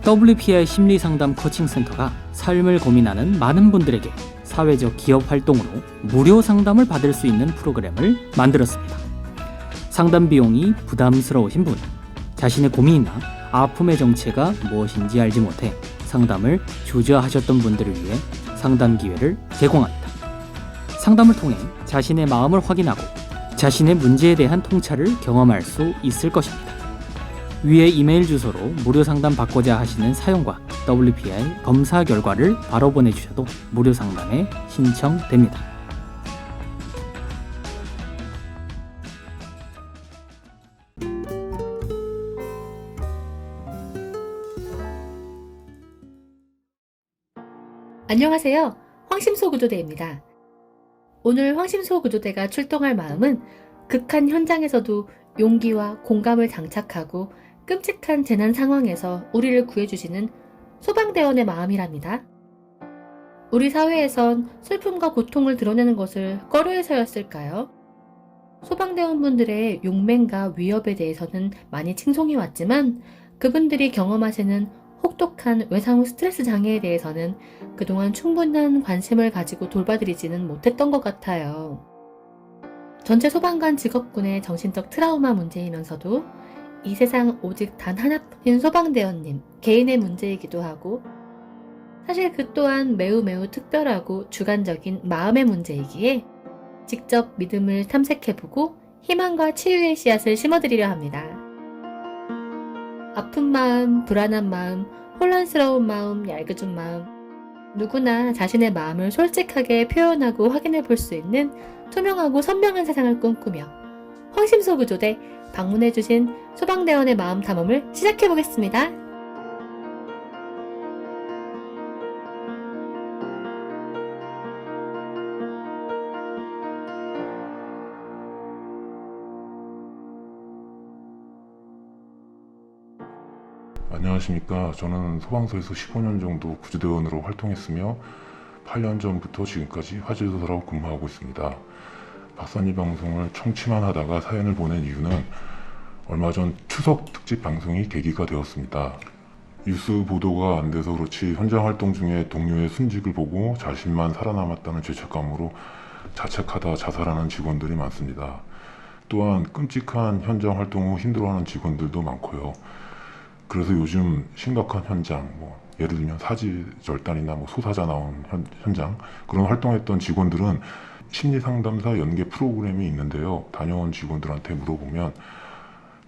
WPI 심리상담 코칭센터가 삶을 고민하는 많은 분들에게 사회적 기업 활동으로 무료 상담을 받을 수 있는 프로그램을 만들었습니다. 상담 비용이 부담스러우신 분, 자신의 고민이나 아픔의 정체가 무엇인지 알지 못해 상담을 주저하셨던 분들을 위해 상담 기회를 제공합니다. 상담을 통해 자신의 마음을 확인하고 자신의 문제에 대한 통찰을 경험할 수 있을 것입니다. 위의 이메일 주소로 무료 상담 받고자 하시는 사용과 WPI 검사 결과를 바로 보내주셔도 무료 상담에 신청됩니다. 안녕하세요. 황심소구조대입니다. 오늘 황심소구조대가 출동할 마음은 극한 현장에서도 용기와 공감을 장착하고 끔찍한 재난 상황에서 우리를 구해주시는 소방대원의 마음이랍니다. 우리 사회에선 슬픔과 고통을 드러내는 것을 꺼려해서였을까요? 소방대원분들의 용맹과 위협에 대해서는 많이 칭송해 왔지만 그분들이 경험하시는 혹독한 외상 후 스트레스 장애에 대해서는 그동안 충분한 관심을 가지고 돌봐드리지는 못했던 것 같아요. 전체 소방관 직업군의 정신적 트라우마 문제이면서도 이 세상 오직 단 하나뿐인 소방대원님 개인의 문제이기도 하고 사실 그 또한 매우 특별하고 주관적인 마음의 문제이기에 직접 믿음을 탐색해보고 희망과 치유의 씨앗을 심어드리려 합니다. 아픈 마음, 불안한 마음, 혼란스러운 마음, 얄궂은 마음 누구나 자신의 마음을 솔직하게 표현하고 확인해 볼 수 있는 투명하고 선명한 세상을 꿈꾸며 황심소구조대 방문해주신 소방대원의 마음 탐험을 시작해보겠습니다. 안녕하십니까. 저는 소방서에서 15년 정도 구조대원으로 활동했으며 8년 전부터 지금까지 화재조사로 근무하고 있습니다. 박사님 방송을 청취만 하다가 사연을 보낸 이유는 얼마 전 추석 특집 방송이 계기가 되었습니다. 뉴스 보도가 안 돼서 그렇지 현장 활동 중에 동료의 순직을 보고 자신만 살아남았다는 죄책감으로 자책하다 자살하는 직원들이 많습니다. 또한 끔찍한 현장 활동 후 힘들어하는 직원들도 많고요. 그래서 요즘 심각한 현장, 예를 들면 사지절단이나 소사자 나온 현장 그런 활동했던 직원들은 심리상담사 연계 프로그램이 있는데요. 다녀온 직원들한테 물어보면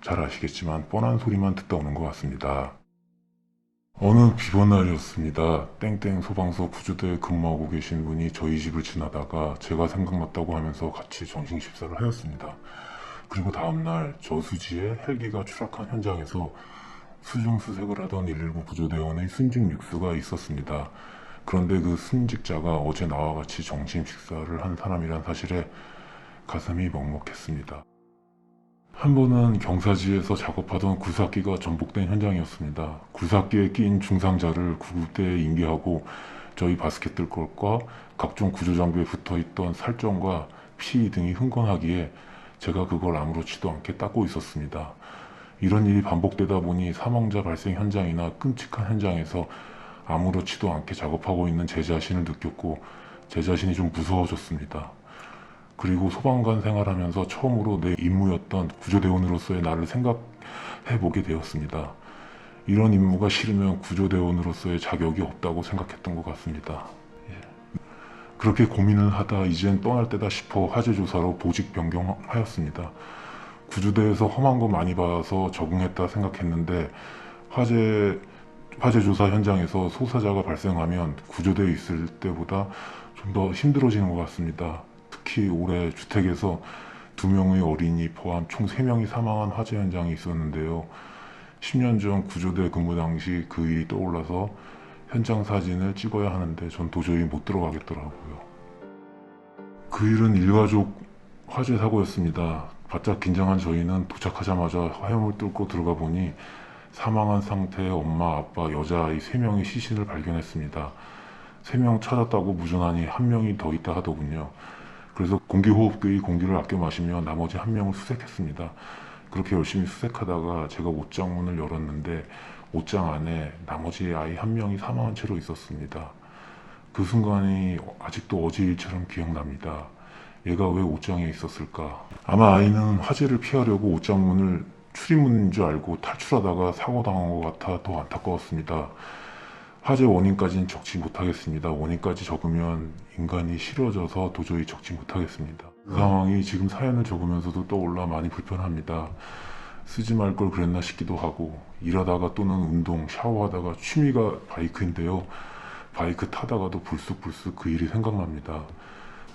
잘 아시겠지만 뻔한 소리만 듣다 오는 것 같습니다. 어느 비번 날이었습니다. 땡땡 소방서 구조대에 근무하고 계신 분이 저희 집을 지나다가 제가 생각났다고 하면서 같이 점심 식사를 하였습니다. 그리고 다음날 저수지에 헬기가 추락한 현장에서 수중수색을 하던 119 구조대원의 순직 뉴스가 있었습니다. 그런데 그 순직자가 어제 나와 같이 점심 식사를 한 사람이란 사실에 가슴이 먹먹했습니다. 한 번은 경사지에서 작업하던 구삭기가 전복된 현장이었습니다. 구삭기에 낀 중상자를 구급대에 인계하고 저희 바스켓들걸과 각종 구조장비에 붙어있던 살점과 피 등이 흥건하기에 제가 그걸 아무렇지도 않게 닦고 있었습니다. 이런 일이 반복되다 보니 사망자 발생 현장이나 끔찍한 현장에서 아무렇지도 않게 작업하고 있는 제 자신을 느꼈고 제 자신이 좀 무서워졌습니다. 그리고 소방관 생활하면서 처음으로 내 임무였던 구조대원으로서의 나를 생각해보게 되었습니다. 이런 임무가 싫으면 구조대원으로서의 자격이 없다고 생각했던 것 같습니다. 그렇게 고민을 하다 이젠 떠날 때다 싶어 화재조사로 보직 변경하였습니다. 구조대에서 험한 거 많이 봐서 적응했다 생각했는데 화재조사 현장에서 소사자가 발생하면 구조대에 있을 때보다 좀 더 힘들어지는 것 같습니다. 특히 올해 주택에서 2명의 어린이 포함 총 3명이 사망한 화재 현장이 있었는데요. 10년 전 구조대 근무 당시 그 일이 떠올라서 현장 사진을 찍어야 하는데 전 도저히 못 들어가겠더라고요. 그 일은 일가족 화재 사고였습니다. 바짝 긴장한 저희는 도착하자마자 화염을 뚫고 들어가 보니 사망한 상태의 엄마, 아빠, 여자아이 3명의 시신을 발견했습니다. 3명 찾았다고 무전하니 1명이 더 있다 하더군요. 그래서 공기호흡기의 공기를 아껴 마시며 나머지 1명을 수색했습니다. 그렇게 열심히 수색하다가 제가 옷장문을 열었는데 옷장 안에 나머지 아이 한 명이 사망한 채로 있었습니다. 그 순간이 아직도 어제 일처럼 기억납니다. 얘가 왜 옷장에 있었을까? 아마 아이는 화재를 피하려고 옷장문을 출입문인 줄 알고 탈출하다가 사고당한 것 같아 더 안타까웠습니다. 화재 원인까지는 적지 못하겠습니다. 원인까지 적으면 인간이 싫어져서 도저히 적지 못하겠습니다. 그 상황이 지금 사연을 적으면서도 떠올라 많이 불편합니다. 쓰지 말 걸 그랬나 싶기도 하고, 일하다가 또는 운동, 샤워하다가 취미가 바이크인데요. 바이크 타다가도 불쑥불쑥 그 일이 생각납니다.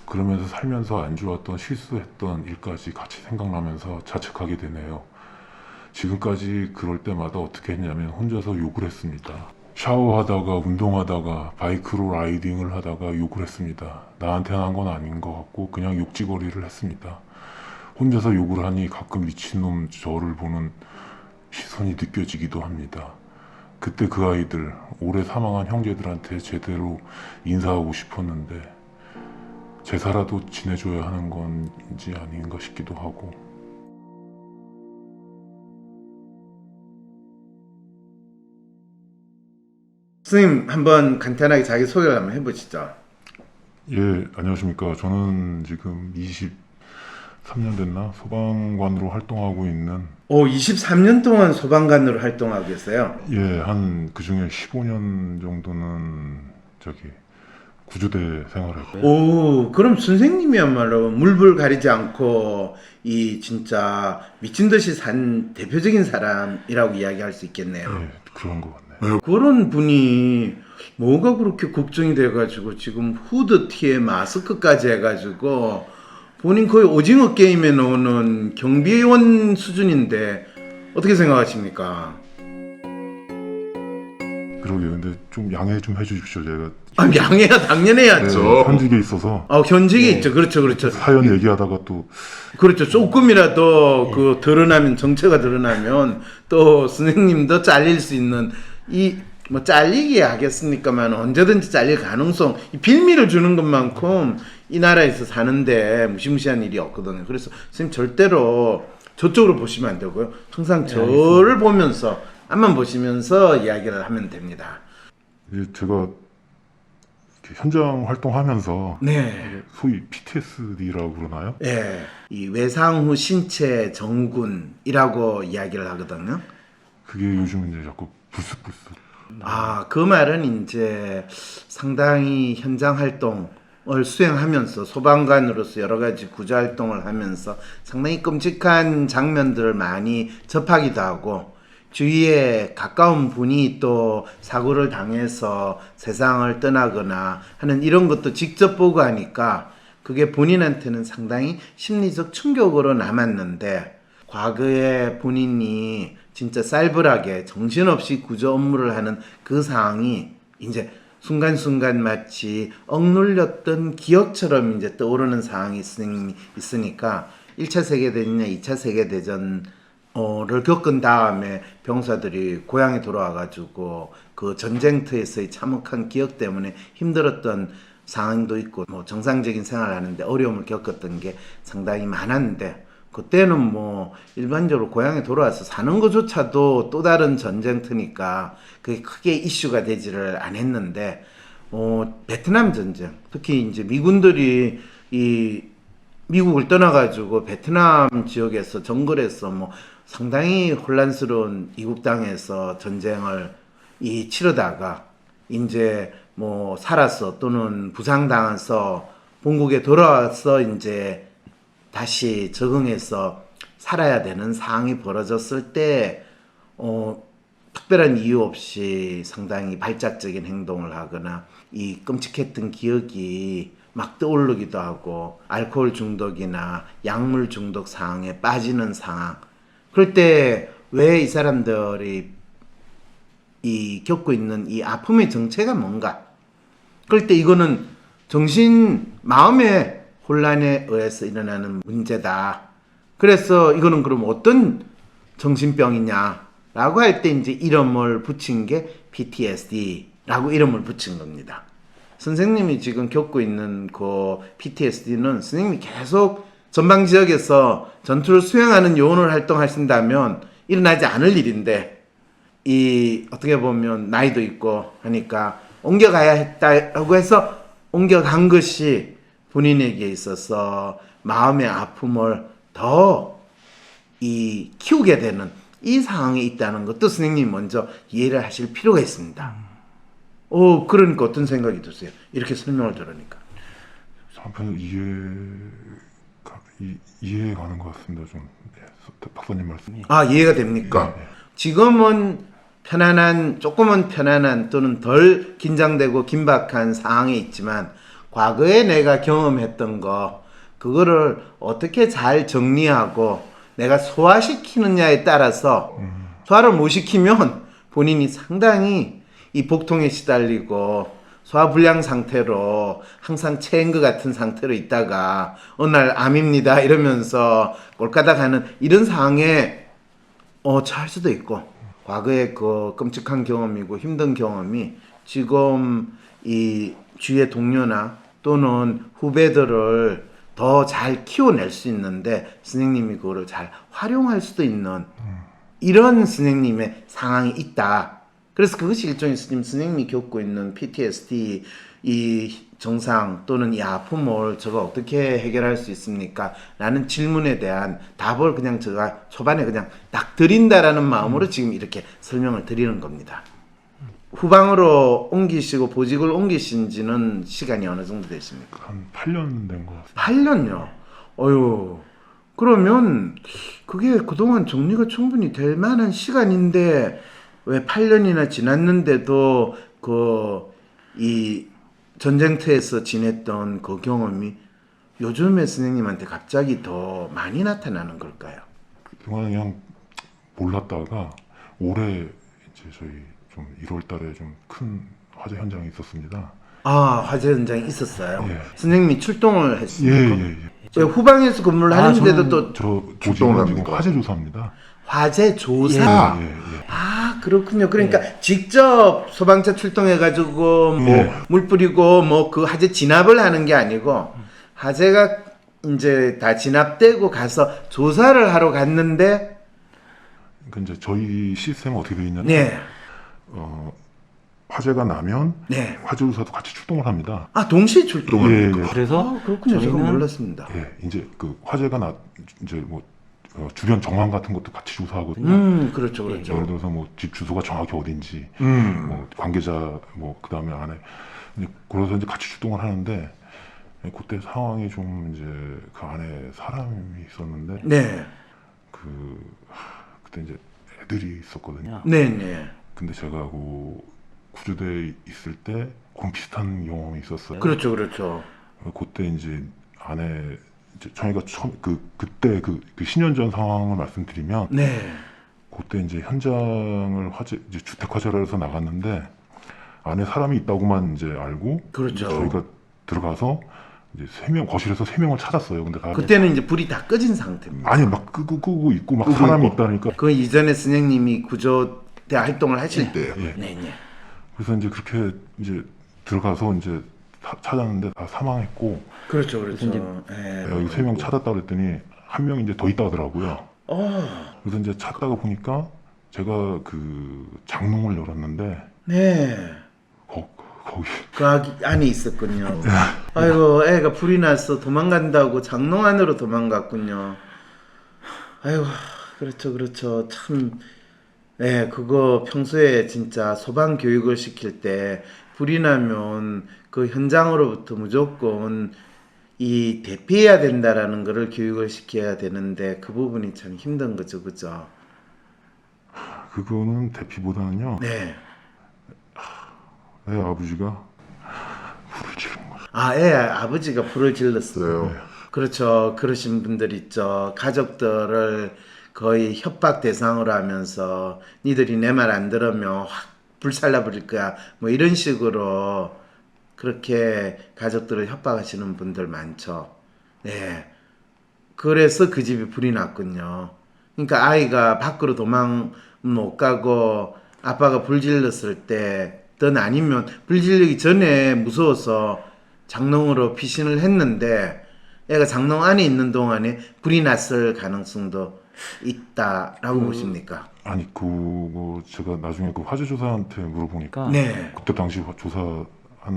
그러면서 살면서 안 좋았던 실수했던 일까지 같이 생각나면서 자책하게 되네요. 지금까지 그럴 때마다 어떻게 했냐면 혼자서 욕을 했습니다. 샤워하다가 운동하다가 바이크로 라이딩을 하다가 욕을 했습니다. 나한테는 한 건 아닌 것 같고 그냥 욕지거리를 했습니다. 혼자서 욕을 하니 가끔 미친놈 저를 보는 시선이 느껴지기도 합니다. 그때 그 아이들, 올해 사망한 형제들한테 제대로 인사하고 싶었는데 제사라도 지내줘야 하는 건지 아닌가 싶기도 하고. 선생님 한번 간단하게 자기소개를 한번 해보시죠. 예, 안녕하십니까. 저는 지금 23년 됐나? 소방관으로 활동하고 있는, 23년 동안 소방관으로 활동하고 계세요. 예, 그 중에 15년 정도는 구조대 생활했고. 오, 그럼 선생님이야말로 물불 가리지 않고 이 진짜 미친 듯이 산 대표적인 사람이라고 이야기할 수 있겠네요. 예, 그런 것 같네요. 그런 분이 뭐가 그렇게 걱정이 돼가지고 지금 후드티에 마스크까지 해가지고 본인 거의 오징어 게임에 나오는 경비원 수준인데 어떻게 생각하십니까? 그러게요. 근데 좀 양해 좀 해주십시오. 제가 양해야 당연해야죠. 현직에 있어서 현직에 있죠. 그렇죠. 사연 얘기하다가 또 그렇죠. 조금이라도 그 드러나면, 정체가 드러나면 또 선생님도 잘릴 수 있는, 뭐 잘리게 하겠습니까만 언제든지 잘릴 가능성, 이 빌미를 주는 것만큼 이 나라에서 사는데 무시무시한 일이 없거든요. 그래서 선생님 절대로 저쪽으로 보시면 안 되고요. 항상 저를 보면서, 앞만 보시면서 이야기를 하면 됩니다. 제가 현장 활동하면서 네. 소위 PTSD라고 그러나요? 예. 이 외상 후 신체 정군이라고 이야기를 하거든요. 그게 요즘 이제 자꾸 불쑥불쑥. 그 말은 이제 상당히 현장 활동을 수행하면서 소방관으로서 여러 가지 구조 활동을 하면서 상당히 끔찍한 장면들을 많이 접하기도 하고, 주위에 가까운 분이 또 사고를 당해서 세상을 떠나거나 하는 이런 것도 직접 보고 하니까 그게 본인한테는 상당히 심리적 충격으로 남았는데, 과거에 본인이 진짜 쌀벌하게 정신없이 구조 업무를 하는 그 상황이 이제 순간순간 마치 억눌렸던 기억처럼 이제 떠오르는 상황이 있으니까 1차 세계대전이나 2차 세계대전 를 겪은 다음에 병사들이 고향에 돌아와가지고 그 전쟁터에서의 참혹한 기억 때문에 힘들었던 상황도 있고, 뭐 정상적인 생활을 하는데 어려움을 겪었던 게 상당히 많았는데, 그때는 뭐 일반적으로 고향에 돌아와서 사는 것조차도 또 다른 전쟁터니까 그게 크게 이슈가 되지를 않았는데, 베트남 전쟁, 특히 이제 미군들이 미국을 떠나가지고 베트남 지역에서 정글에서 뭐 상당히 혼란스러운 이국 땅에서 전쟁을 치르다가 이제 뭐 살아서 또는 부상당해서 본국에 돌아와서 이제 다시 적응해서 살아야 되는 상황이 벌어졌을 때 특별한 이유 없이 상당히 발작적인 행동을 하거나 이 끔찍했던 기억이 막 떠오르기도 하고, 알코올 중독이나 약물 중독 상황에 빠지는 상황. 그럴 때 왜 이 사람들이 겪고 있는 이 아픔의 정체가 뭔가? 그럴 때 이거는 마음의 혼란에 의해서 일어나는 문제다. 그래서 이거는 그럼 어떤 정신병이냐라고 할 때 이제 이름을 붙인 게 PTSD라고 이름을 붙인 겁니다. 선생님이 지금 겪고 있는 그 PTSD는 선생님이 계속 전방 지역에서 전투를 수행하는 요원을 활동하신다면 일어나지 않을 일인데 이 어떻게 보면 나이도 있고 하니까 옮겨가야 했다고 해서 옮겨간 것이 본인에게 있어서 마음의 아픔을 더 키우게 되는 이 상황에 있다는 것도 선생님이 먼저 이해를 하실 필요가 있습니다. 그러니까 어떤 생각이 드세요? 이렇게 설명을 들으니까. 한편 이해가 가는 것 같습니다. 좀 박사님 말씀이. 이해가 됩니까? 네. 지금은 조금은 편안한 또는 덜 긴장되고 긴박한 상황에 있지만 과거에 내가 경험했던 그거를 어떻게 잘 정리하고 내가 소화시키느냐에 따라서 소화를 못 시키면 본인이 상당히 이 복통에 시달리고 소화불량 상태로 항상 체인 것 같은 상태로 있다가 어느 날 암입니다 이러면서 꼴까닥 하는 이런 상황에 처할 수도 있고 과거의 그 끔찍한 경험이고 힘든 경험이 지금 이 주위의 동료나 또는 후배들을 더 잘 키워낼 수 있는데 선생님이 그거를 잘 활용할 수도 있는 이런 선생님의 상황이 있다. 그래서 그것이 일종의 선생님이 겪고 있는 PTSD 이 증상 또는 이 아픔을 제가 어떻게 해결할 수 있습니까? 라는 질문에 대한 답을 그냥 제가 초반에 그냥 딱 드린다라는 마음으로 지금 이렇게 설명을 드리는 겁니다. 후방으로 옮기시고 보직을 옮기신 지는 시간이 어느 정도 되십니까? 한 8년 된 것 같습니다. 8년요? 그러면 그게 그동안 정리가 충분히 될 만한 시간인데 왜 8년이나 지났는데도 이 전쟁터에서 지냈던 그 경험이 요즘에 선생님한테 갑자기 더 많이 나타나는 걸까요? 그동안 그냥 몰랐다가 올해 이제 저희 좀 1월 달에 좀 큰 화재 현장이 있었습니다. 화재 현장이 있었어요? 예. 선생님이 출동을 했습니까? 예. 후방에서 근무를 하는데도 또 저 출동을 보직은 지금 합니까? 화재 조사입니다. 화재 조사? 예. 그렇군요. 그러니까 직접 소방차 출동해가지고 물 뿌리고 그 화재 진압을 하는 게 아니고 화재가 이제 다 진압되고 가서 조사를 하러 갔는데 그러니까 이제 저희 시스템은 어떻게 되어 있냐면 네. 화재가 나면 네. 화재 조사도 같이 출동을 합니다. 동시에 출동합니까? 그래서 그렇군요. 제가 저희는 몰랐습니다. 예, 이제 그 화재가 이제 주변 정황 같은 것도 같이 조사하거든요. 그렇죠. 예를 들어서 집 주소가 정확히 어딘지, 관계자 그다음에 안에 그래서 이제 같이 출동을 하는데 그때 상황이 좀 이제 그 안에 사람이 있었는데 네. 그때 이제 애들이 있었거든요. 네. 근데 제가 구조대에 있을 때 그런 비슷한 경험이 있었어요. 그렇죠. 그때 이제 안에 저희가 처음 그때 그 10년 전 상황을 말씀드리면 네. 그때 이제 현장을 이제 주택 화재를 해서 나갔는데 안에 사람이 있다고만 이제 알고 그렇죠. 저희가 들어가서 이제 거실에서 3명을 찾았어요. 근데 그때는 이제 불이 다 꺼진 상태입니다. 아니 막 끄고 있고 막 사람이 있다니까. 그 이전에 선생님이 구조대 활동을 하실 때요. 예. 네. 그래서 이제 그렇게 이제 들어가서 이제 찾았는데 다 사망했고. 그렇죠. 여기 3명 찾았다 그랬더니 한 명 이제 더 있다 하더라고요. 그래서 이제 찾다가 보니까 제가 장롱을 열었는데 네. 거기 그 안에 있었군요. 아이고, 애가 불이 나서 도망간다고 장롱 안으로 도망갔군요. 아이고, 그렇죠. 참, 그거 평소에 진짜 소방 교육을 시킬 때 불이 나면 그 현장으로부터 무조건 대피해야 된다라는 거를 교육을 시켜야 되는데 그 부분이 참 힘든 거죠, 그죠? 그거는 대피보다는요. 네. 애 아버지가 불을 지른 거예요. 애 아버지가 불을 질렀어요. 네. 그렇죠. 그러신 분들 있죠. 가족들을 거의 협박 대상으로 하면서 니들이 내 말 안 들으면 확 불살라 버릴 거야. 이런 식으로 그렇게 가족들을 협박하시는 분들 많죠. 네. 그래서 그 집에 불이 났군요. 그러니까 아이가 밖으로 도망 못 가고 아빠가 불 질렀을 때든 아니면 불 지르기 전에 무서워서 장롱으로 피신을 했는데 애가 장롱 안에 있는 동안에 불이 났을 가능성도 있다라고 보십니까? 아니 그거 제가 나중에 그 화재 조사한테 물어보니까 네. 그때 당시 조사한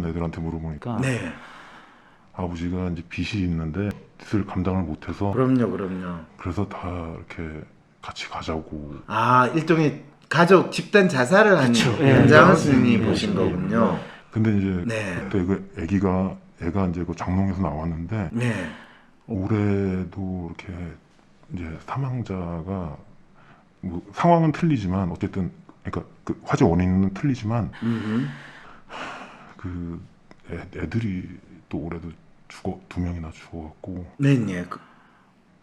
애들한테 물어보니까 네. 아버지가 이제 빚이 있는데 빚을 감당을 못해서 그럼요. 그래서 다 이렇게 같이 가자고. 아, 일종의 가족 집단 자살을 한 예, 현장을 예. 스님이 예. 보신 거군요. 근데 이제 네. 그때 그 애가 이제 그 장롱에서 나왔는데 네. 올해도 이렇게 이제 사망자가 뭐 상황은 틀리지만 어쨌든 그러니까 그 화재 원인은 틀리지만 그 애들이 또 올해도 두 명이나 죽어갖고 네.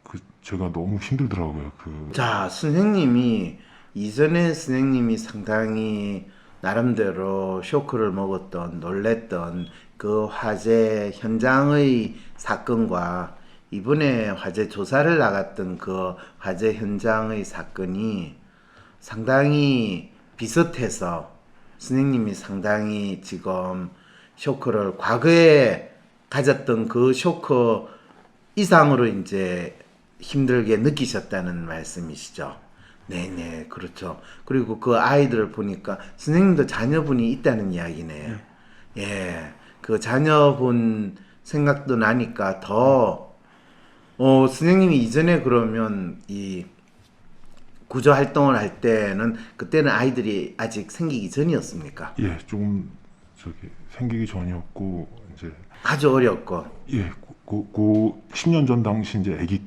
그 제가 너무 힘들더라고요. 자, 선생님이 이전에 선생님이 상당히 나름대로 쇼크를 먹었던 놀랬던 그 화재 현장의 사건과 이번에 화재 조사를 나갔던 그 화재 현장의 사건이 상당히 비슷해서 선생님이 상당히 지금 쇼크를 과거에 가졌던 그 쇼크 이상으로 이제 힘들게 느끼셨다는 말씀이시죠. 네네, 그렇죠. 그리고 그 아이들을 보니까 선생님도 자녀분이 있다는 이야기네요. 예, 그 자녀분 생각도 나니까 더, 선생님이 이전에 그러면 이 구조 활동을 할 때는 그때는 아이들이 아직 생기기 전이었습니까? 예, 조금 저기 생기기 전이었고 이제 아주 어렵고. 예, 그 10년 전 당시 이제 아기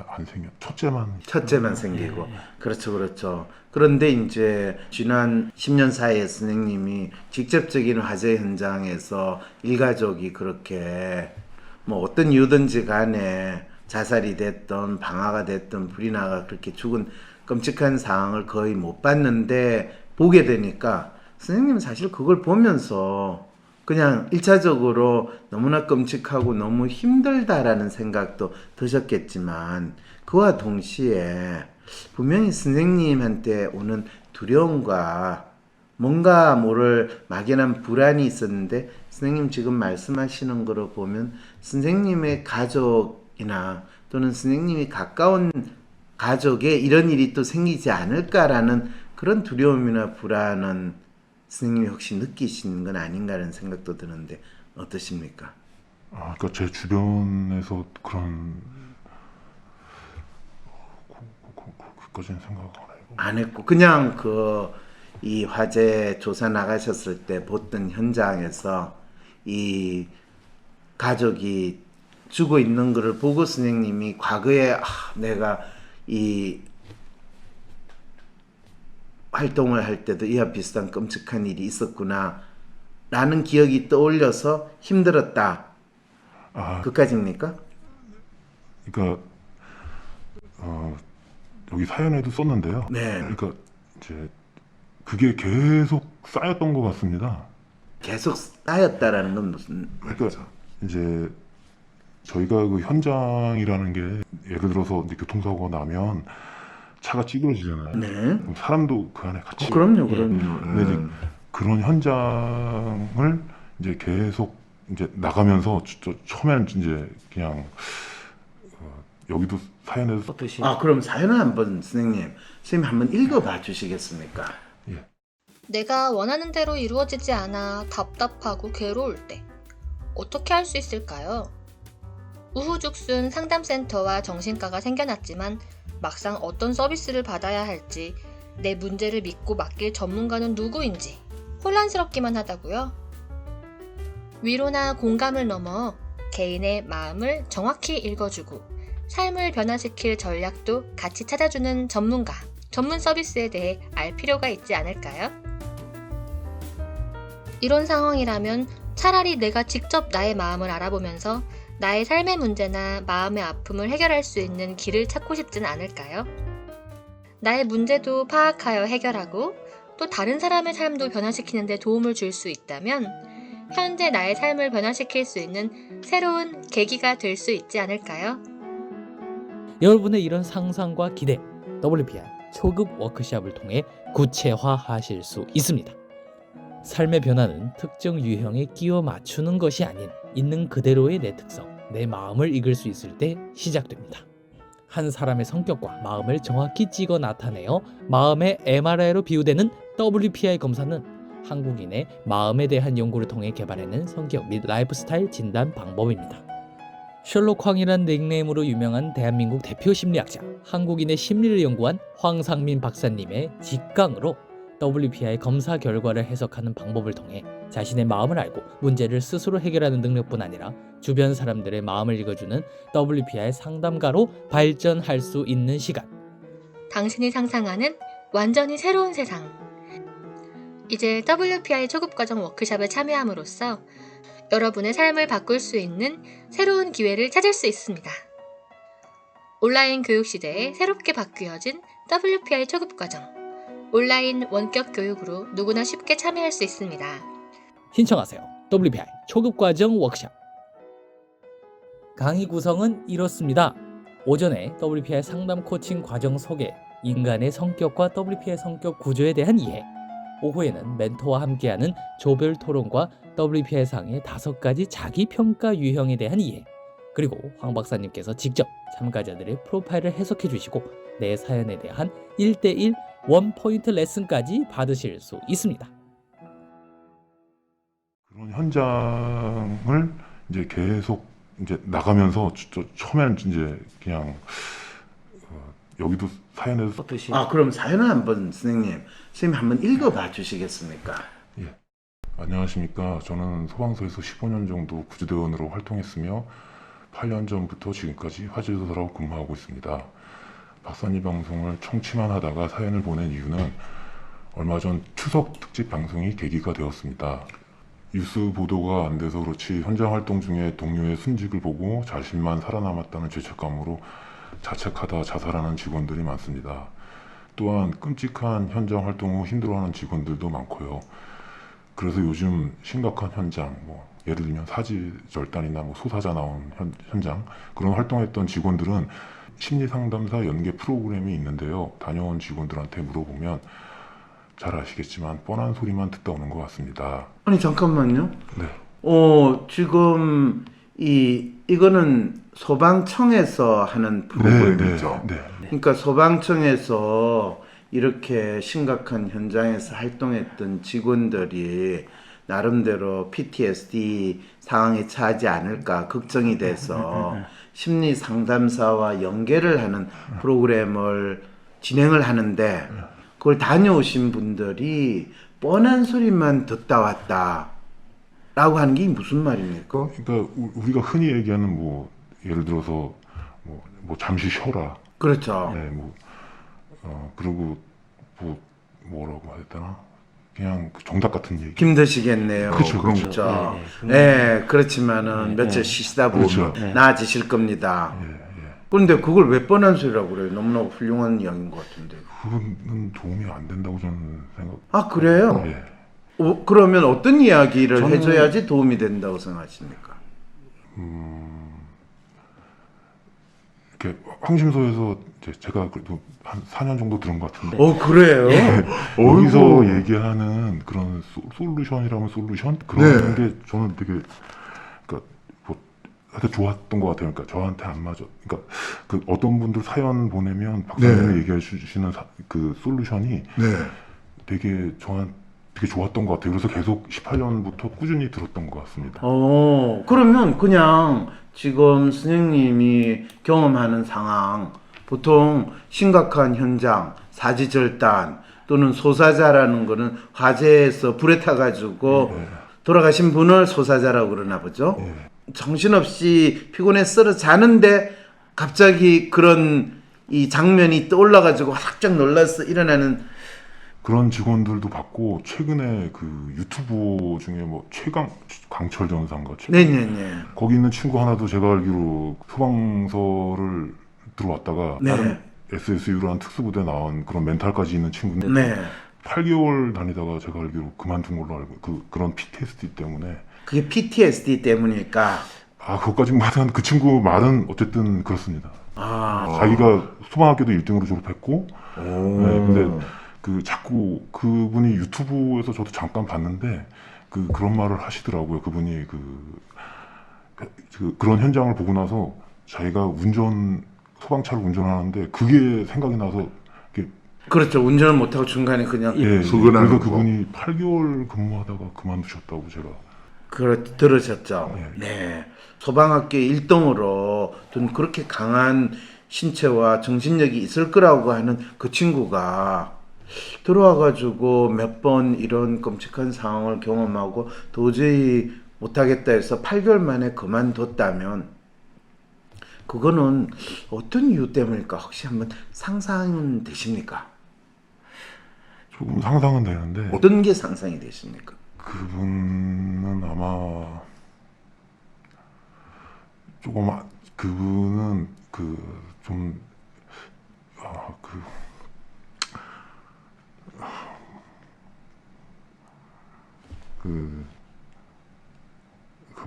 안 생겨 첫째만 생기고. 그렇죠. 그런데 이제 지난 10년 사이에 선생님이 직접적인 화재 현장에서 일가족이 그렇게 뭐 어떤 이유든지 간에 자살이 됐던 방화가 됐던 불이 나가 그렇게 죽은 끔찍한 상황을 거의 못 봤는데 보게 되니까 선생님은 사실 그걸 보면서 그냥 1차적으로 너무나 끔찍하고 너무 힘들다라는 생각도 드셨겠지만 그와 동시에 분명히 선생님한테 오는 두려움과 뭔가 모를 막연한 불안이 있었는데 선생님 지금 말씀하시는 거로 보면 선생님의 가족이나 또는 선생님이 가까운 가족에 이런 일이 또 생기지 않을까라는 그런 두려움이나 불안은 선생님이 혹시 느끼시는 건 아닌가라는 생각도 드는데 어떠십니까? 아, 그러니까 제 주변에서 그런 그까지는 생각 안 했고 그냥 이 화재 조사 나가셨을 때 봤던 현장에서 이 가족이 죽어 있는 것을 보고 선생님이 과거에 내가 이 활동을 할 때도 이와 비슷한 끔찍한 일이 있었구나 라는 기억이 떠올려서 힘들었다. 그까지입니까? 그러니까 여기 사연에도 썼는데요. 네. 그러니까 이제 그게 계속 쌓였던 것 같습니다. 계속 쌓였다라는 건 무슨 그러니까 말이죠? 이제 저희가 그 현장이라는 게 예를 들어서 이제 교통사고가 나면 차가 찌그러지잖아요. 네. 그럼 사람도 그 안에 같이. 그럼요. 근데 이제 그런 현장을 이제 계속 이제 나가면서 처음에는 이제 그냥 여기도 사연에서 썼듯이 그럼 사연을 한번 선생님 한번 읽어봐 주시겠습니까? 내가 원하는 대로 이루어지지 않아 답답하고 괴로울 때 어떻게 할 수 있을까요? 우후죽순 상담센터와 정신과가 생겨났지만 막상 어떤 서비스를 받아야 할지 내 문제를 믿고 맡길 전문가는 누구인지 혼란스럽기만 하다고요. 위로나 공감을 넘어 개인의 마음을 정확히 읽어주고 삶을 변화시킬 전략도 같이 찾아주는 전문가, 전문 서비스에 대해 알 필요가 있지 않을까요? 이런 상황이라면 차라리 내가 직접 나의 마음을 알아보면서 나의 삶의 문제나 마음의 아픔을 해결할 수 있는 길을 찾고 싶진 않을까요? 나의 문제도 파악하여 해결하고 또 다른 사람의 삶도 변화시키는 데 도움을 줄 수 있다면 현재 나의 삶을 변화시킬 수 있는 새로운 계기가 될 수 있지 않을까요? 여러분의 이런 상상과 기대 WPR 초급 워크숍을 통해 구체화하실 수 있습니다. 삶의 변화는 특정 유형에 끼워 맞추는 것이 아닌 있는 그대로의 내 특성, 내 마음을 읽을 수 있을 때 시작됩니다. 한 사람의 성격과 마음을 정확히 찍어 나타내어 마음의 MRI로 비유되는 WPI 검사는 한국인의 마음에 대한 연구를 통해 개발해낸 성격 및 라이프스타일 진단 방법입니다. 셜록 황이란 닉네임으로 유명한 대한민국 대표 심리학자, 한국인의 심리를 연구한 황상민 박사님의 직강으로 WPI 검사 결과를 해석하는 방법을 통해 자신의 마음을 알고 문제를 스스로 해결하는 능력뿐 아니라 주변 사람들의 마음을 읽어주는 WPI 상담가로 발전할 수 있는 시간. 당신이 상상하는 완전히 새로운 세상. 이제 WPI 초급과정 워크숍에 참여함으로써 여러분의 삶을 바꿀 수 있는 새로운 기회를 찾을 수 있습니다. 온라인 교육 시대에 새롭게 바뀌어진 WPI 초급과정. 온라인 원격 교육으로 누구나 쉽게 참여할 수 있습니다. 신청하세요. WPI 초급과정 워크숍. 강의 구성은 이렇습니다. 오전에 WPI 상담 코칭 과정 소개, 인간의 성격과 WPI 성격 구조에 대한 이해. 오후에는 멘토와 함께하는 조별 토론과 WPI 상의 5가지 자기평가 유형에 대한 이해. 그리고 황 박사님께서 직접 참가자들의 프로파일을 해석해 주시고 내 사연에 대한 1대1 원포인트 레슨까지 받으실 수 있습니다. 그런 현장을 이제 계속 이제 나가면서 처음에는 이제 그냥 여기도 사연에서 어떠시? 그럼 사연을 한번 선생님 한번 읽어봐 주시겠습니까? 예. 안녕하십니까. 저는 소방서에서 15년 정도 구조대원으로 활동했으며 8년 전부터 지금까지 화재조사라고 근무하고 있습니다. 박사님 방송을 청취만 하다가 사연을 보낸 이유는 얼마 전 추석 특집 방송이 계기가 되었습니다. 뉴스 보도가 안 돼서 그렇지 현장 활동 중에 동료의 순직을 보고 자신만 살아남았다는 죄책감으로 자책하다 자살하는 직원들이 많습니다. 또한 끔찍한 현장 활동 후 힘들어하는 직원들도 많고요. 그래서 요즘 심각한 현장, 예를 들면 사지절단이나 소사자 나온 현장 그런 활동했던 직원들은 심리상담사 연계 프로그램이 있는데요. 다녀온 직원들한테 물어보면 잘 아시겠지만 뻔한 소리만 듣다 오는 것 같습니다. 아니 잠깐만요. 네. 지금 이거는 소방청에서 하는 프로그램이죠. 네. 그러니까 소방청에서 이렇게 심각한 현장에서 활동했던 직원들이 나름대로 PTSD 상황에 처하지 않을까 걱정이 돼서 심리 상담사와 연계를 하는 프로그램을 진행을 하는데 그걸 다녀오신 분들이 뻔한 소리만 듣다 왔다 라고 하는 게 무슨 말입니까? 그러니까 우리가 흔히 얘기하는 예를 들어서 잠시 쉬어라. 그렇죠. 네, 그리고 뭐라고 해야 되나? 그냥 정답 같은 얘기. 힘드시겠네요. 그렇죠, 그런 그렇죠. 네, 그렇지만은 며칠 쉬시다 보면 그렇죠. 나아지실 겁니다. 예. 그런데 그걸 왜 뻔한 소리라고 그래요? 너무나 훌륭한 이야기인 것 같은데. 그거는 도움이 안 된다고 저는 생각. 아, 그래요? 예. 그러면 어떤 이야기를 저는- 해줘야지 도움이 된다고 생각하십니까? 이렇게 황심소에서 이제 제가 그래도 한 4년 정도 들은 것 같은데. 그래요? 여기서 어이구. 얘기하는 그런 솔루션이라면 솔루션 그런 게 저는 되게 하여튼 좋았던 것 같아요. 그러니까 저한테 안 맞아. 그러니까 그 어떤 분들 사연 보내면 박사님이 얘기해 주시는 그 솔루션이 되게 저한테 되게 좋았던 것 같아요. 그래서 계속 18년부터 꾸준히 들었던 것 같습니다. 그러면 그냥 지금 선생님이 경험하는 상황, 보통 심각한 현장, 사지절단 또는 소사자라는 거는 화재에서 불에 타가지고 돌아가신 분을 소사자라고 그러나 보죠. 정신없이 피곤해 쓰러 자는데 갑자기 그런 이 장면이 떠올라가지고 화삭 놀라서 일어나는 그런 직원들도 봤고 최근에 그 유튜브 중에 강철 전사인가 네네네. 거기 있는 친구 하나도 제가 알기로 소방서를 들어왔다가 다른 SSU라는 특수부대 나온 그런 멘탈까지 있는 친구인데 8개월 다니다가 제가 알기로 그만둔 걸로 알고 그런 PTSD 때문에. 그게 PTSD 때문일까? 그것까지 말한 그 친구 말은 어쨌든 그렇습니다. 자기가 소방학교도 1등으로 졸업했고, 근데 자꾸 그분이 유튜브에서 저도 잠깐 봤는데 그런 말을 하시더라고요. 그분이 그런 현장을 보고 나서 자기가 소방차를 운전하는데 그게 생각이 나서 그렇죠. 운전을 못하고 중간에 그냥 그래서 그분이 8개월 근무하다가 그만두셨다고 제가 들으셨죠. 네. 소방학교의 일동으로 좀 그렇게 강한 신체와 정신력이 있을 거라고 하는 그 친구가 들어와가지고 몇 번 이런 끔찍한 상황을 경험하고 도저히 못하겠다 해서 8개월 만에 그만뒀다면 그거는 어떤 이유 때문일까? 혹시 한번 상상은 되십니까? 조금 상상은 되는데 어떤 게 상상이 되십니까? 그분은 아마 그분은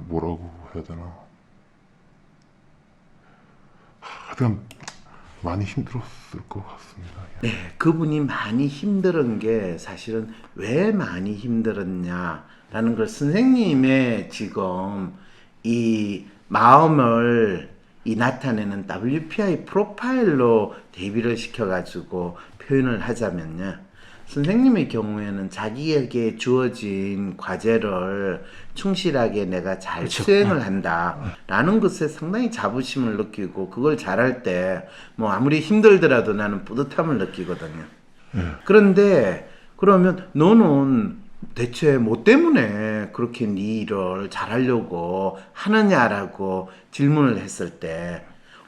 뭐라고 해야 되나? 하여튼 많이 힘들었을 것 같습니다. 네, 그분이 많이 힘든 게 사실은 왜 많이 힘들었냐라는 걸 선생님의 지금 이 마음을 나타내는 WPI 프로파일로 대비를 시켜가지고 표현을 하자면요. 선생님의 경우에는 자기에게 주어진 과제를 충실하게 내가 잘 수행을 한다라는 것에 상당히 자부심을 느끼고 그걸 잘할 때 뭐 아무리 힘들더라도 나는 뿌듯함을 느끼거든요. 그런데 그러면 너는 대체 뭐 때문에 그렇게 네 일을 잘하려고 하느냐라고 질문을 했을 때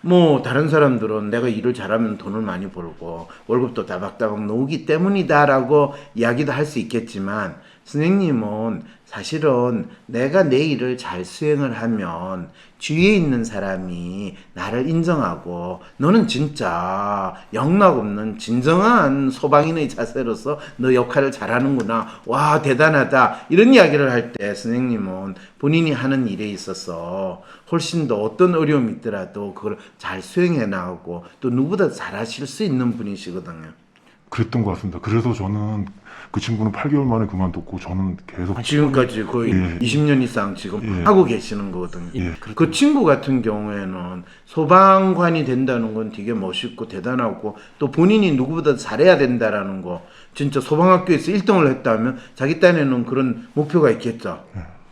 뭐 다른 사람들은 내가 일을 잘하면 돈을 많이 벌고 월급도 따박따박 나오기 때문이다라고 이야기도 할 수 있겠지만 선생님은 사실은 내가 내 일을 잘 수행을 하면 주위에 있는 사람이 나를 인정하고 너는 진짜 영락없는 진정한 소방인의 자세로서 너 역할을 잘하는구나. 와 대단하다. 이런 이야기를 할 때 선생님은 본인이 하는 일에 있어서 훨씬 더 어떤 어려움이 있더라도 그걸 잘 수행해 나가고 또 누구보다 잘하실 수 있는 분이시거든요. 그랬던 것 같습니다. 그래서 저는 그 친구는 8개월 만에 그만뒀고 저는 계속 지금까지 거의 20년 이상 지금 하고 계시는 거거든요. 그 친구 같은 경우에는 소방관이 된다는 건 되게 멋있고 대단하고 또 본인이 누구보다 잘해야 된다라는 거 진짜 소방학교에서 1등을 했다면 자기 딴에는 그런 목표가 있겠죠.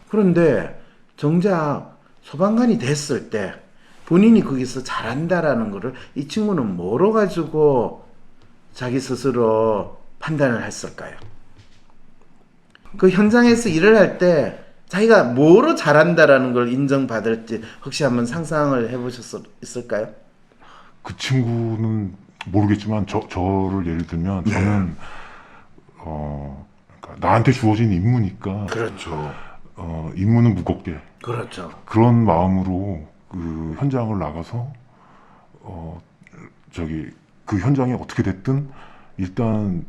그런데 정작 소방관이 됐을 때 본인이 거기서 잘한다라는 거를 이 친구는 뭐로 가지고 자기 스스로 판단을 했을까요? 그 현장에서 일을 할 때 자기가 뭐로 잘한다라는 걸 인정받을지 혹시 한번 상상을 해보셨을까요? 그 친구는 모르겠지만 저를 예를 들면 저는 그러니까 나한테 주어진 임무니까 그렇죠. 임무는 무겁게 그렇죠. 그런 마음으로 그 현장을 나가서 그 현장이 어떻게 됐든 일단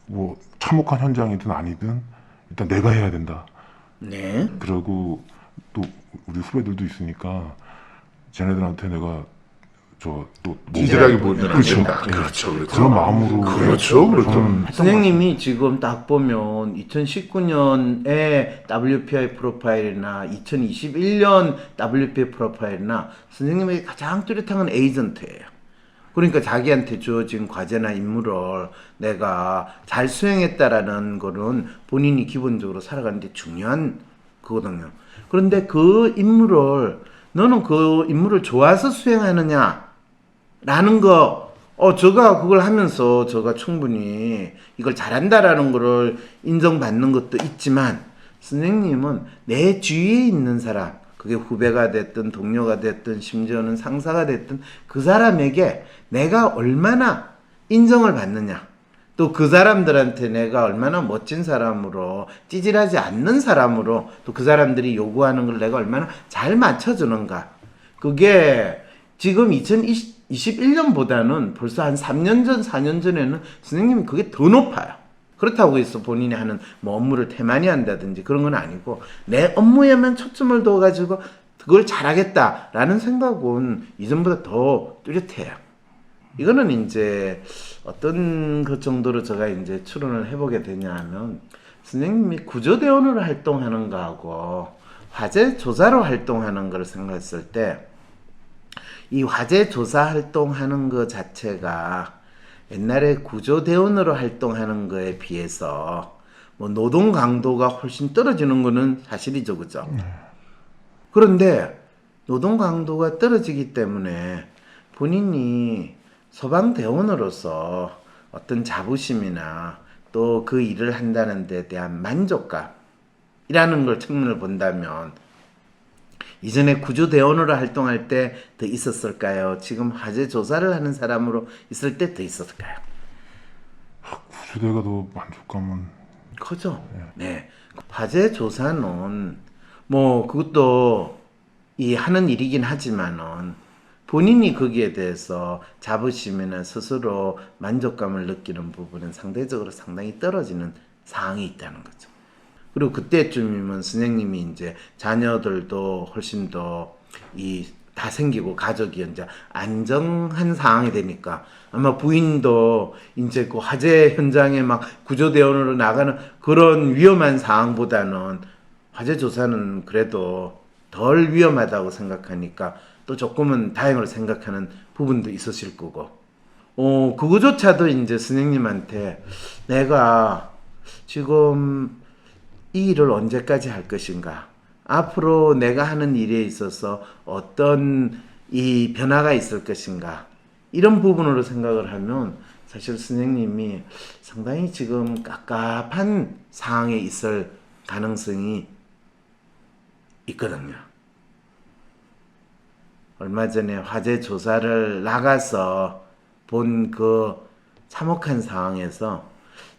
뭐 참혹한 현장이든 아니든 일단 내가 해야 된다. 네. 그리고 또 우리 후배들도 있으니까 쟤네들한테 내가 또 찌질하게 보이면 안 그렇죠. 된다. 그렇죠. 그런 마음으로 그렇죠. 저는 선생님이 지금 딱 보면 2019년에 WPI 프로파일이나 2021년 WPI 프로파일이나 선생님에게 가장 뚜렷한 에이전트예요. 그러니까 자기한테 주어진 과제나 임무를 내가 잘 수행했다라는 거는 본인이 기본적으로 살아가는데 중요한 거거든요. 그런데 그 임무를 너는 그 임무를 좋아서 수행하느냐 라는 거 저가 그걸 하면서 저가 충분히 이걸 잘한다라는 거를 인정받는 것도 있지만 선생님은 내 주위에 있는 사람 그게 후배가 됐든 동료가 됐든 심지어는 상사가 됐든 그 사람에게 내가 얼마나 인정을 받느냐 또 그 사람들한테 내가 얼마나 멋진 사람으로 찌질하지 않는 사람으로 또 그 사람들이 요구하는 걸 내가 얼마나 잘 맞춰주는가 그게 지금 2021년보다는 벌써 한 3년 전 4년 전에는 선생님이 그게 더 높아요. 그렇다고 해서 본인이 하는 뭐 업무를 태만히 한다든지 그런 건 아니고 내 업무에만 초점을 둬가지고 그걸 잘하겠다라는 생각은 이전보다 더 뚜렷해요. 이거는 이제 어떤 것 정도로 제가 이제 추론을 해보게 되냐 하면 선생님이 구조대원으로 활동하는 거하고 화재 조사로 활동하는 걸 생각했을 때 이 화재 조사 활동하는 것 자체가 옛날에 구조대원으로 활동하는 거에 비해서 뭐 노동 강도가 훨씬 떨어지는 거는 사실이죠, 그죠? 그런데 노동 강도가 떨어지기 때문에 본인이 소방대원으로서 어떤 자부심이나 또 그 일을 한다는 데 대한 만족감이라는 걸 측면을 본다면 이전에 구조대원으로 활동할 때 더 있었을까요? 지금 화재 조사를 하는 사람으로 있을 때 더 있었을까요? 구조대가 더 만족감은 그죠? 네. 화재 조사는 뭐 그것도 이 하는 일이긴 하지만은 본인이 거기에 대해서 자부심이나 스스로 만족감을 느끼는 부분은 상대적으로 상당히 떨어지는 상황이 있다는 거죠. 그리고 그때쯤이면 선생님이 이제 자녀들도 훨씬 더 다 생기고 가족이 이제 안정한 상황이 되니까 아마 부인도 이제 그 화재 현장에 막 구조대원으로 나가는 그런 위험한 상황보다는 화재 조사는 그래도 덜 위험하다고 생각하니까 또 조금은 다행으로 생각하는 부분도 있으실 거고, 그거조차도 이제 선생님한테 내가 지금 이 일을 언제까지 할 것인가, 앞으로 내가 하는 일에 있어서 어떤 이 변화가 있을 것인가, 이런 부분으로 생각을 하면 사실 선생님이 상당히 지금 깝깝한 상황에 있을 가능성이 있거든요. 얼마 전에 화재 조사를 나가서 본 그 참혹한 상황에서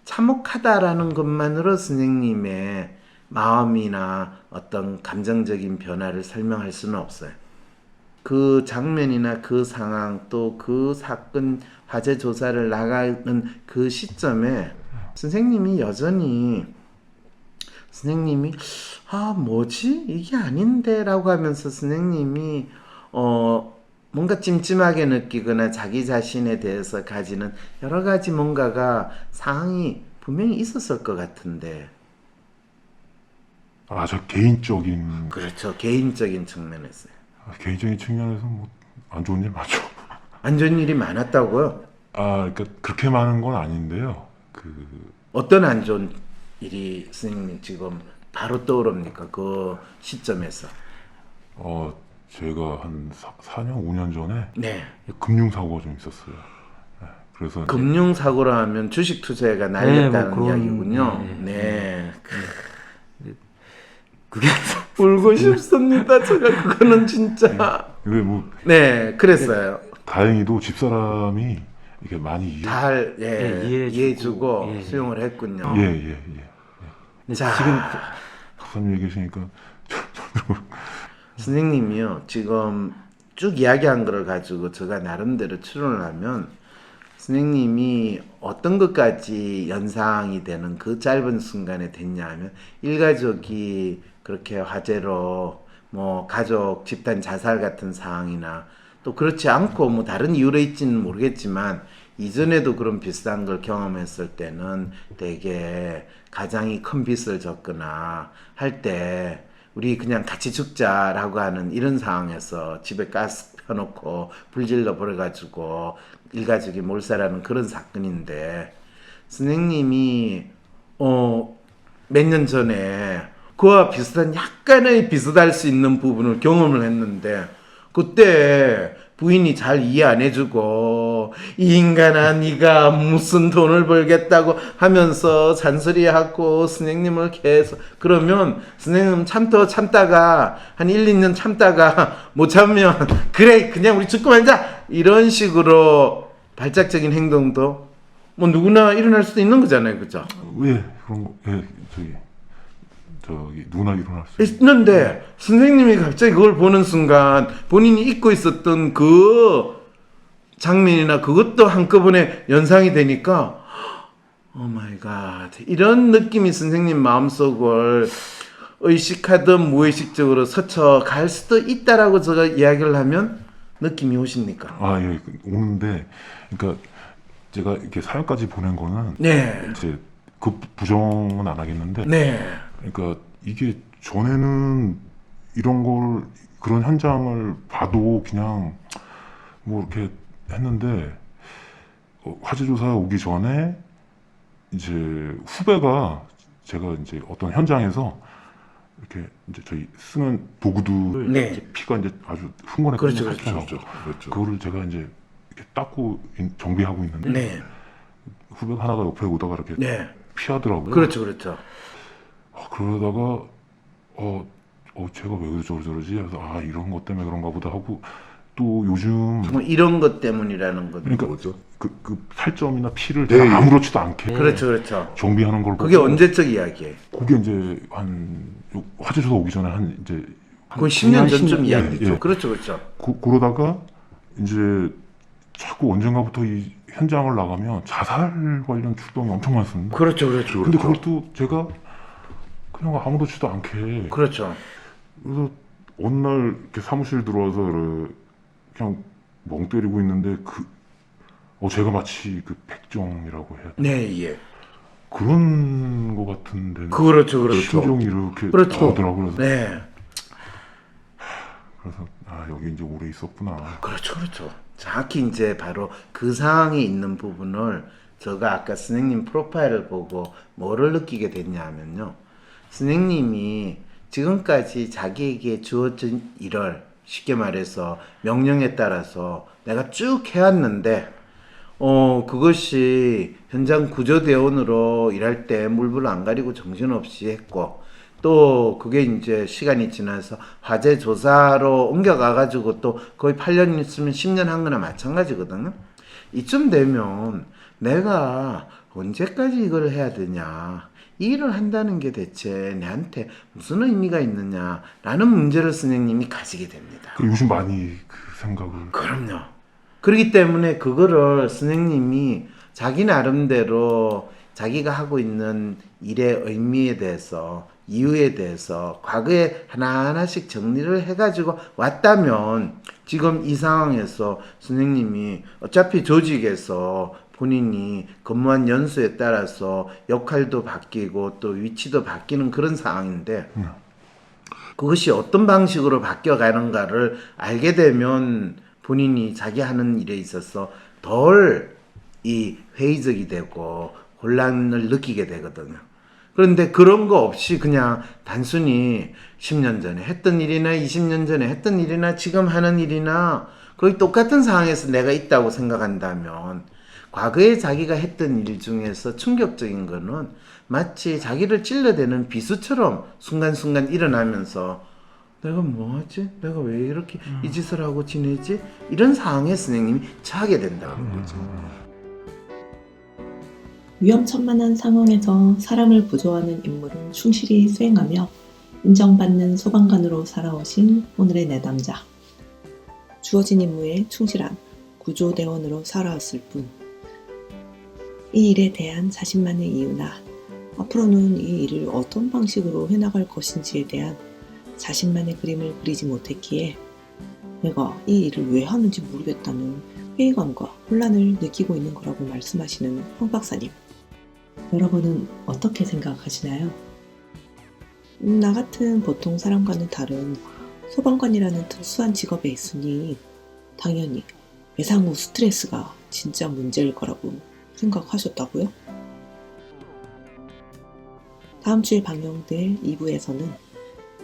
참혹하다라는 것만으로 선생님의 마음이나 어떤 감정적인 변화를 설명할 수는 없어요. 그 장면이나 그 상황 또 그 사건 화재 조사를 나가는 그 시점에 선생님이 여전히 뭐지? 이게 아닌데 라고 하면서 선생님이 뭔가 찜찜하게 느끼거나 자기 자신에 대해서 가지는 여러 가지 뭔가가 상황이 분명히 있었을 것 같은데. 저 개인적인 그렇죠. 개인적인 측면에서요. 개인적인 측면에서 뭐 안 좋은 일 맞죠. 안 좋은 일이 많았다고요? 그러니까 그렇게 많은 건 아닌데요. 어떤 안 좋은 일이 선생님 지금 바로 떠오릅니까? 그 시점에서. 제가 한 4년, 5년 전에 네. 금융사고가 좀 있었어요. 그래서 금융사고로 하면 주식 투자가 날렸다는 뭐 그런, 이야기군요. 네. 네. 그게 울고 싶습니다. 제가 그거는 진짜. 이게 뭐 네, 그랬어요. 다행히도 집사람이 이렇게 많이 잘 이해해주고 예. 수용을 했군요. 예. 자, 지금 박사님 얘기하시니까 선생님이요 지금 쭉 이야기한 거를 가지고 제가 나름대로 추론을 하면 선생님이 어떤 것까지 연상이 되는 그 짧은 순간에 됐냐 하면 일가족이 그렇게 화재로 뭐 가족 집단 자살 같은 상황이나 또 그렇지 않고 뭐 다른 이유로 있지는 모르겠지만 이전에도 그런 비슷한 걸 경험했을 때는 되게 가장이 큰 빚을 졌거나 할 때 우리 그냥 같이 죽자라고 하는 이런 상황에서 집에 가스 펴놓고 불질러 버려가지고 일가족이 몰살하는 그런 사건인데 선생님이 몇 년 전에 그와 비슷한 약간의 비슷할 수 있는 부분을 경험을 했는데 그때 부인이 잘 이해 안 해주고 이 인간아 네가 무슨 돈을 벌겠다고 하면서 잔소리하고 선생님을 계속 그러면 선생님 참다가 한 1, 2년 참다가 못 참으면 그래 그냥 우리 죽고 말자 이런 식으로 발작적인 행동도 뭐 누구나 일어날 수도 있는 거잖아요. 그죠? 왜 그런 거 저기 누구나 일어날 수 있는데 선생님이 갑자기 그걸 보는 순간 본인이 잊고 있었던 그 장면이나 그것도 한꺼번에 연상이 되니까 오 마이 갓 이런 느낌이 선생님 마음속을 의식하든 무의식적으로 스쳐갈 수도 있다라고 제가 이야기를 하면 느낌이 오십니까? 예, 오는데 그러니까 제가 이렇게 사연까지 보낸 거는 네. 이제 그 부정은 안 하겠는데 네. 그러니까 이게 전에는 이런 걸 그런 현장을 봐도 그냥 뭐 이렇게 했는데 화재 조사 오기 전에 이제 후배가 제가 이제 어떤 현장에서 이렇게 이제 저희 쓰는 도구들 네. 이제 피가 이제 아주 흥건해 그렇죠, 그렇죠. 그렇죠. 그거를 제가 이제 이렇게 닦고 정비하고 있는데 네. 후배가 하나가 옆에 오다가 이렇게 네. 피하더라고요. 그렇죠. 그러다가 제가 왜 저러지? 그래서 이런 것 때문에 그런가 보다 하고 또 요즘 정말 이런 것 때문이라는 건 그러니까 뭐죠? 그 살점이나 피를 네. 제가 아무렇지도 않게 그렇죠. 정비하는 걸 그게 보고 언제적 이야기예요? 그게 이제 화재 조사 오기 전에 한 이제 그건 10년 전쯤 예, 이야기죠. 예. 그렇죠. 그러다가 이제 자꾸 언젠가부터 이 현장을 나가면 자살 관련 출동이 엄청 많습니다. 그렇죠. 근데 그걸 또 제가 그냥 아무렇지도 않게 그렇죠. 그래서 어느 날 이렇게 사무실 들어와서 그냥 멍 때리고 있는데 제가 마치 그 백정이라고 해야 되나? 네, 예. 그런 거 같은데 그렇죠. 심정이 이렇게 그렇죠. 나오더라고요. 그래서, 네. 그래서 여기 이제 오래 있었구나. 그렇죠. 정확히 이제 바로 그 상황에 있는 부분을 제가 아까 선생님 프로파일을 보고 뭐를 느끼게 됐냐 하면요. 선생님이 지금까지 자기에게 주어진 일을 쉽게 말해서 명령에 따라서 내가 쭉 해왔는데 그것이 현장 구조대원으로 일할 때 물불 안 가리고 정신없이 했고 또 그게 이제 시간이 지나서 화재 조사로 옮겨가가지고 또 거의 8년 있으면 10년 한 거나 마찬가지거든요. 이쯤 되면 내가 언제까지 이걸 해야 되냐, 이 일을 한다는 게 대체 내한테 무슨 의미가 있느냐라는 문제를 선생님이 가지게 됩니다. 요즘 많이 그 생각을 그럼요. 그렇기 때문에 그거를 선생님이 자기 나름대로 자기가 하고 있는 일의 의미에 대해서, 이유에 대해서 과거에 하나하나씩 정리를 해가지고 왔다면 지금 이 상황에서 선생님이 어차피 조직에서 본인이 근무한 연수에 따라서 역할도 바뀌고 또 위치도 바뀌는 그런 상황인데 그것이 어떤 방식으로 바뀌어가는가를 알게 되면 본인이 자기 하는 일에 있어서 덜 이 회의적이 되고 혼란을 느끼게 되거든요. 그런데 그런 거 없이 그냥 단순히 10년 전에 했던 일이나 20년 전에 했던 일이나 지금 하는 일이나 거의 똑같은 상황에서 내가 있다고 생각한다면 과거에 자기가 했던 일 중에서 충격적인 거는 마치 자기를 찔러대는 비수처럼 순간순간 일어나면서 내가 뭐 하지? 내가 왜 이렇게 이 짓을 하고 지내지? 이런 상황에 선생님이 처하게 된다는 거죠. 위험천만한 상황에서 사람을 구조하는 임무를 충실히 수행하며 인정받는 소방관으로 살아오신 오늘의 내담자. 주어진 임무에 충실한 구조대원으로 살아왔을 뿐. 이 일에 대한 자신만의 이유나 앞으로는 이 일을 어떤 방식으로 해나갈 것인지에 대한 자신만의 그림을 그리지 못했기에 내가 이 일을 왜 하는지 모르겠다는 회의감과 혼란을 느끼고 있는 거라고 말씀하시는 황 박사님. 여러분은 어떻게 생각하시나요? 나 같은 보통 사람과는 다른 소방관이라는 특수한 직업에 있으니 당연히 예상 후 스트레스가 진짜 문제일 거라고 생각하셨다고요? 다음 주에 방영될 2부에서는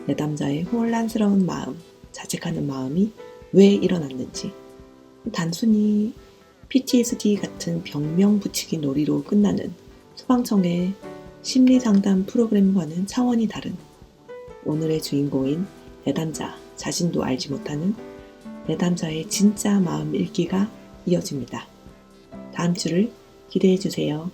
내담자의 혼란스러운 마음, 자책하는 마음이 왜 일어났는지, 단순히 PTSD 같은 병명 붙이기 놀이로 끝나는 소방청의 심리상담 프로그램과는 차원이 다른 오늘의 주인공인 내담자 자신도 알지 못하는 내담자의 진짜 마음 읽기가 이어집니다. 다음 주를 기대해 주세요.